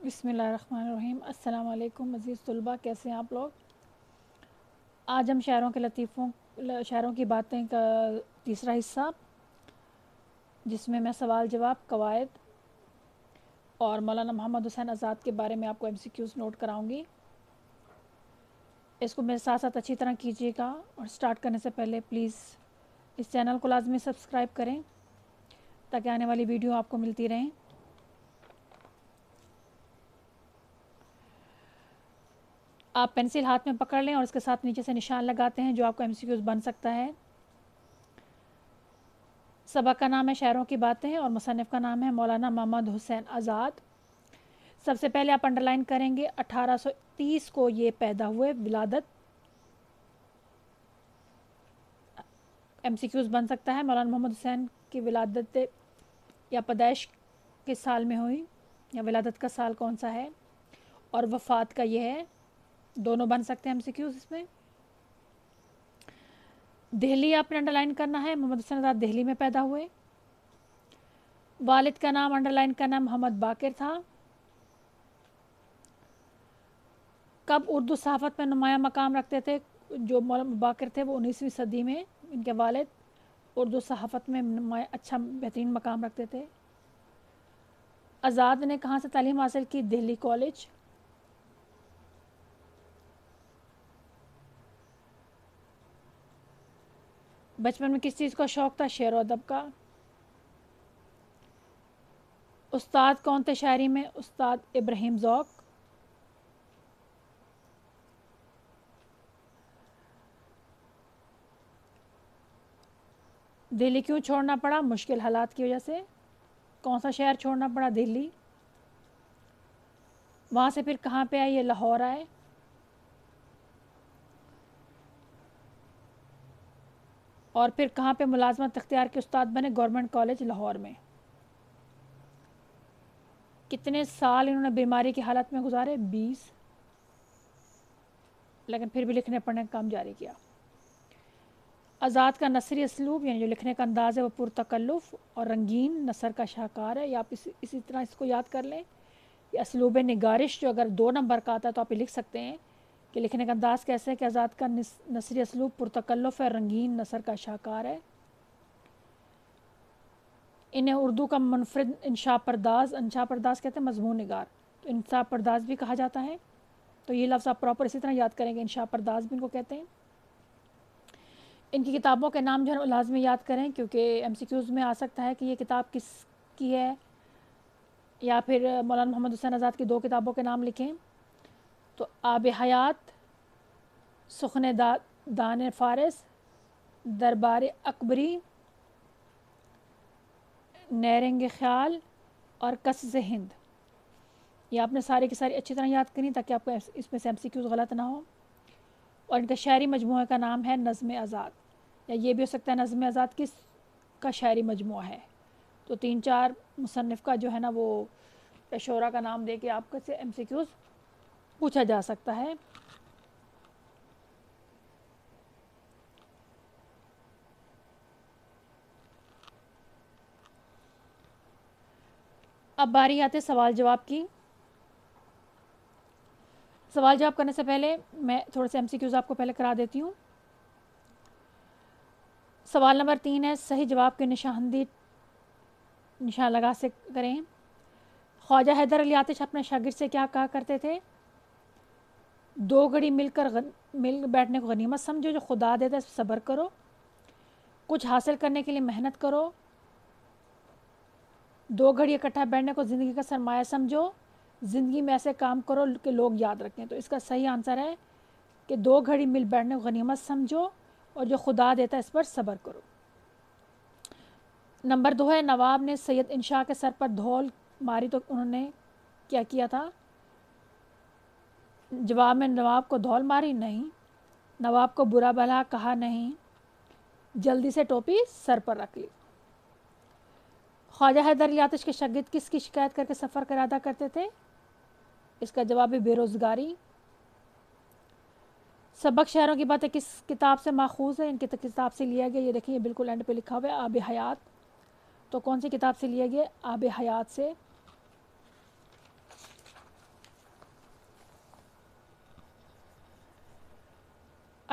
بسم اللہ الرحمن الرحیم۔ السلام علیکم عزیز طلباء، کیسے ہیں آپ لوگ؟ آج ہم شاعروں کی باتیں کا تیسرا حصہ، جس میں سوال جواب، قواعد اور مولانا محمد حسین آزاد کے بارے میں آپ کو MCQs نوٹ کراؤں گی۔ اس کو میرے ساتھ ساتھ اچھی طرح کیجیے گا، اور سٹارٹ کرنے سے پہلے پلیز اس چینل کو لازمی سبسکرائب کریں تاکہ آنے والی ویڈیو آپ کو ملتی رہیں۔ آپ پینسل ہاتھ میں پکڑ لیں اور اس کے ساتھ نیچے سے نشان لگاتے ہیں جو آپ کو MCQs بن سکتا ہے۔ سبق کا نام ہے شاعروں کی باتیں اور مصنف کا نام ہے مولانا محمد حسین آزاد۔ سب سے پہلے آپ انڈرلائن کریں گے 1830 کو یہ پیدا ہوئے، ولادت MCQs بن سکتا ہے۔ مولانا محمد حسین کی ولادت یا پیدائش کس سال میں ہوئی، یا ولادت کا سال کون سا ہے، اور وفات کا یہ ہے، دونوں بن سکتے ہیں MCQs اس میں۔ دہلی آپ نے انڈرلائن کرنا ہے، محمد حسین آزاد دہلی میں پیدا ہوئے۔ والد کا نام انڈرلائن کرنا ہے، محمد باقر تھا۔ کب اردو صحافت میں نمایاں مقام رکھتے تھے جو مولانا باقر تھے؟ وہ 19ویں صدی میں ان کے والد اردو صحافت میں اچھا بہترین مقام رکھتے تھے۔ آزاد نے کہاں سے تعلیم حاصل کی؟ دہلی کالج۔ بچپن میں کس چیز کا شوق تھا؟ شعر و ادب کا۔ استاد کون تھے شاعری میں؟ استاد ابراہیم ذوق۔ دہلی کیوں چھوڑنا پڑا؟ مشکل حالات کی وجہ سے۔ کون سا شہر چھوڑنا پڑا؟ دہلی۔ وہاں سے پھر کہاں پہ آئے؟ یہ لاہور آئے۔ اور پھر کہاں پہ ملازمت اختیار کے استاد بنے؟ گورنمنٹ کالج لاہور میں۔ کتنے سال انہوں نے بیماری کی حالت میں گزارے؟ 20، لیکن پھر بھی لکھنے پڑھنے کا کام جاری کیا۔ آزاد کا نثری اسلوب یعنی جو لکھنے کا انداز ہے وہ پرتکلف اور رنگین نثر کا شاہکار ہے، یا آپ اسی طرح اس کو یاد کر لیں۔ یہ اسلوب نگارش جو اگر 2 نمبر کا آتا ہے تو آپ یہ لکھ سکتے ہیں کہ لکھنے کا انداز کیسے ہے کہ آزاد کا نثری اسلوب پرتکلف ہے، رنگین نثر کا شاہکار ہے۔ انہیں اردو کا منفرد انشاء پرداز کہتے ہیں، مضمون نگار، تو انشاء پرداز بھی کہا جاتا ہے۔ تو یہ لفظ آپ پراپر اسی طرح یاد کریں گے، انشاء پرداز بھی ان کو کہتے ہیں۔ ان کی کتابوں کے نام جو ہے لازمی یاد کریں، کیونکہ MCQs میں آ سکتا ہے کہ یہ کتاب کس کی ہے، یا پھر مولانا محمد حسین آزاد کی 2 کتابوں کے نام لکھیں۔ تو آب حیات، سخن دان فارس، دربار اکبری، نیرنگ خیال اور قصص ہند، یہ آپ نے ساری کی ساری اچھی طرح یاد کرنی تاکہ آپ کو اس میں سے MCQs غلط نہ ہو۔ اور ان کا شاعری مجموعہ کا نام ہے نظم آزاد، یا یہ بھی ہو سکتا ہے نظم آزاد کس کا شاعری مجموعہ ہے۔ تو 3-4 مصنف کا جو ہے نا وہ شعرا کا نام دے کے آپ کو سے MCQs پوچھا جا سکتا ہے۔ اب باری آتے سوال جواب کی۔ سوال جواب کرنے سے پہلے میں تھوڑے سے MCQs آپ کو پہلے کرا دیتی ہوں۔ سوال نمبر 3 ہے، صحیح جواب کی نشاندہی نشان لگا سے کریں۔ خواجہ حیدر علی آتش اپنے شاگرد سے کیا کہا کرتے تھے؟ 2 گھڑی مل بیٹھنے کو غنیمت سمجھو، جو خدا دیتا ہے اس پر صبر کرو، کچھ حاصل کرنے کے لیے محنت کرو، 2 گھڑی اکٹھا بیٹھنے کو زندگی کا سرمایہ سمجھو، زندگی میں ایسے کام کرو کہ لوگ یاد رکھیں۔ تو اس کا صحیح آنسر ہے کہ 2 گھڑی مل بیٹھنے کو غنیمت سمجھو اور جو خدا دیتا ہے اس پر صبر کرو۔ نمبر 2 ہے، نواب نے سید انشاء کے سر پر دھول ماری تو انہوں نے کیا کیا تھا؟ جواب میں نواب کو دھول ماری نہیں، نواب کو برا بھلا کہا نہیں، جلدی سے ٹوپی سر پر رکھ لی۔ خواجہ حیدر علی آتش کے شاگرد کس کی شکایت کر کے سفر کا ارادہ کرتے تھے؟ اس کا جواب ہے بے روزگاری۔ سبق شاعروں کی باتیں کس کتاب سے ماخوذ ہے؟ ان کی کتاب سے لیا گیا، یہ دیکھیں یہ بالکل اینڈ پہ لکھا ہوا ہے آب حیات۔ تو کون سی کتاب سے لیا گیا؟ آب حیات سے۔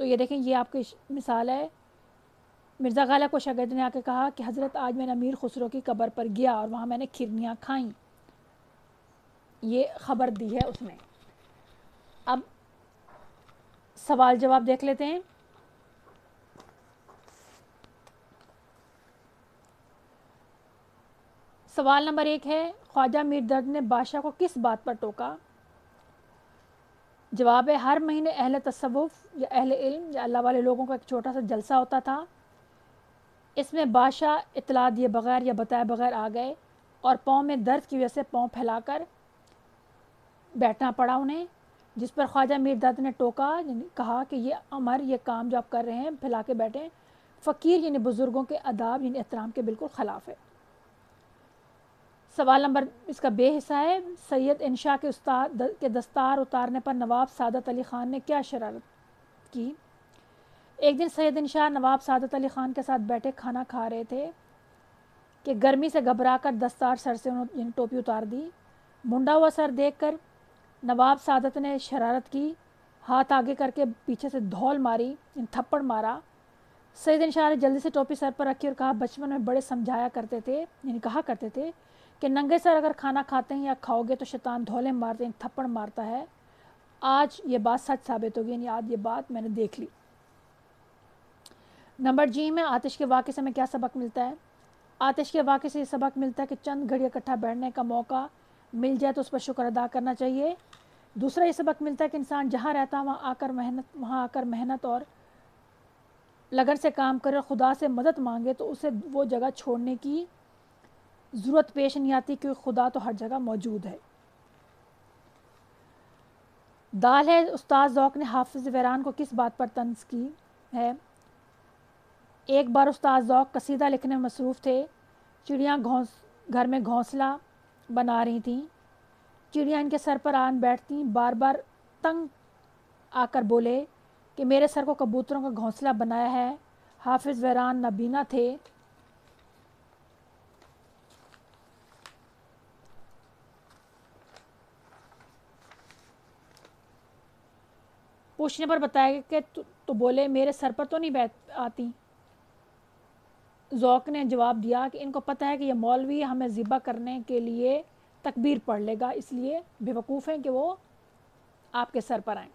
تو یہ دیکھیں یہ آپ کی مثال ہے. مرزا غالب کو شاگرد نے آ کے کہا کہ حضرت آج میں نے امیر خسرو کی قبر پر گیا اور وہاں میں نے کھرنیاں کھائیں. یہ خبر دی ہے اس نے. اب سوال جواب دیکھ لیتے ہیں. سوال نمبر 1 ہے خواجہ میر درد نے بادشاہ کو کس بات پر ٹوکا؟ جواب ہے ہر مہینے اہل تصوف یا اہل علم یا اللہ والے لوگوں کا ایک چھوٹا سا جلسہ ہوتا تھا. اس میں بادشاہ اطلاع دیے بغیر یا بتائے بغیر آ گئے اور پاؤں میں درد کی وجہ سے پاؤں پھیلا کر بیٹھنا پڑا انہیں، جس پر خواجہ میر درد نے ٹوکا، یعنی کہا کہ یہ امر، یہ کام جو آپ کر رہے ہیں پھیلا کے بیٹھیں، فقیر یعنی بزرگوں کے آداب یعنی احترام کے بالکل خلاف ہے. سوال نمبر اس کا بے حصہ ہے سید انشاء کے استاد کے دستار اتارنے پر نواب سعادت علی خان نے کیا شرارت کی؟ ایک دن سید انشاء نواب سعادت علی خان کے ساتھ بیٹھے کھانا کھا رہے تھے کہ گرمی سے گھبرا کر دستار سر سے انہوں نے ٹوپی اتار دی. منڈا ہوا سر دیکھ کر نواب سعادت نے شرارت کی، ہاتھ آگے کر کے پیچھے سے دھول ماری، تھپڑ مارا. سید انشاء نے جلدی سے ٹوپی سر پر رکھی اور کہا بچپن میں بڑے سمجھایا کرتے تھے، یعنی کہا کرتے تھے کہ ننگے سر اگر کھانا کھاتے ہیں یا کھاؤ گے تو شیطان دھولے مارتے ہیں، تھپڑ مارتا ہے. آج یہ بات سچ ثابت ہوگی، یعنی آج یہ بات میں نے دیکھ لی. نمبر جی میں آتش کے واقعے سے ہمیں کیا سبق ملتا ہے؟ آتش کے واقعے سے یہ سبق ملتا ہے کہ چند گھڑی اکٹھا بیٹھنے کا موقع مل جائے تو اس پر شکر ادا کرنا چاہیے. دوسرا یہ سبق ملتا ہے کہ انسان جہاں رہتا ہے وہاں آ کر محنت اور لگن سے کام کرے اور خدا سے مدد مانگے تو اسے وہ جگہ چھوڑنے کی ضرورت پیش نہیں آتی، کیونکہ خدا تو ہر جگہ موجود ہے. دال ہے استاد ذوق نے حافظ ویران کو کس بات پر طنز کی ہے؟ ایک بار استاد ذوق قصیدہ لکھنے میں مصروف تھے. چڑیاں گھر میں گھونسلہ بنا رہی تھیں. چڑیاں ان کے سر پر آن بیٹھتیں. بار بار تنگ آ کر بولے کہ میرے سر کو کبوتروں کا گھونسلہ بنایا ہے. حافظ ویران نابینا تھے. پوچھنے پر بتایا کہ تو بولے میرے سر پر تو نہیں بیٹھ آتی. ذوق نے جواب دیا کہ ان کو پتہ ہے کہ یہ مولوی ہمیں ذبح کرنے کے لیے تکبیر پڑھ لے گا، اس لیے بیوقوف ہیں کہ وہ آپ کے سر پر آئیں.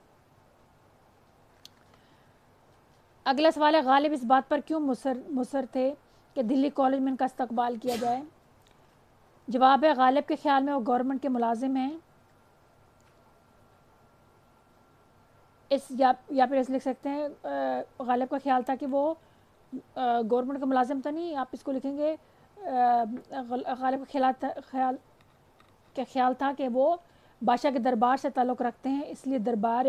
اگلا سوال ہے غالب اس بات پر کیوں مصر تھے کہ دلی کالج میں ان کا استقبال کیا جائے؟ جواب ہے غالب کے خیال میں وہ گورنمنٹ کے ملازم ہیں. یا پھر اس لکھ سکتے ہیں غالب کا خیال تھا کہ وہ گورنمنٹ کا ملازم تو نہیں، آپ اس کو لکھیں گے غالب کا خیال تھا کہ وہ بادشاہ کے دربار سے تعلق رکھتے ہیں، اس لیے دربار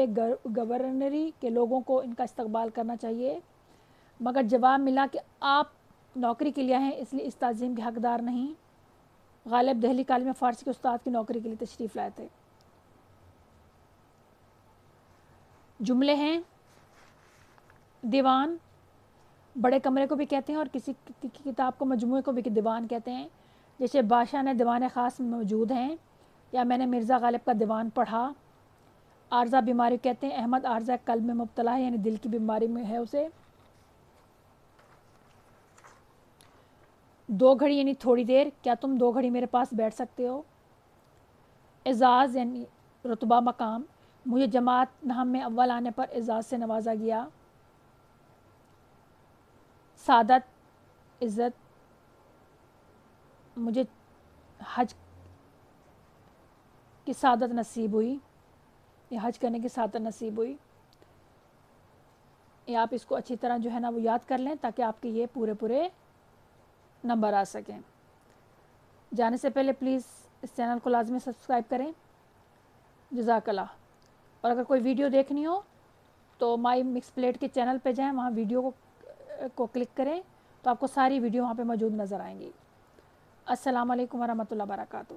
گورنری کے لوگوں کو ان کا استقبال کرنا چاہیے. مگر جواب ملا کہ آپ نوکری کے لیے ہیں، اس لیے اس تعظیم کے حقدار نہیں. غالب دہلی کالج میں فارسی کے استاد کی نوکری کے لیے تشریف لائے تھے. جملے ہیں دیوان بڑے کمرے کو بھی کہتے ہیں اور کسی کتاب کو مجموعے کو بھی دیوان کہتے ہیں. جیسے بادشاہ نے دیوان خاص موجود ہیں، یا میں نے مرزا غالب کا دیوان پڑھا. عارضہ بیماری کہتے ہیں احمد عارضہ قلب میں مبتلا ہے، یعنی دل کی بیماری میں ہے اسے. 2 گھڑی یعنی تھوڑی دیر، کیا تم 2 گھڑی میرے پاس بیٹھ سکتے ہو؟ اعزاز یعنی رتبہ مقام، مجھے جماعت نہم میں اول آنے پر اعزاز سے نوازا گیا. سعادت عزت، مجھے حج کی سعادت نصیب ہوئی، یا حج کرنے کی سعادت نصیب ہوئی. یا آپ اس کو اچھی طرح جو ہے نا وہ یاد کر لیں تاکہ آپ کے یہ پورے نمبر آ سکیں. جانے سے پہلے پلیز اس چینل کو لازمی سبسکرائب کریں. جزاک اللہ. اور اگر کوئی ویڈیو دیکھنی ہو تو مائی مکس پلیٹ کے چینل پہ جائیں، وہاں ویڈیو کو کلک کریں تو آپ کو ساری ویڈیو وہاں پہ موجود نظر آئیں گی. السلام علیکم ورحمۃ اللہ وبرکاتہ.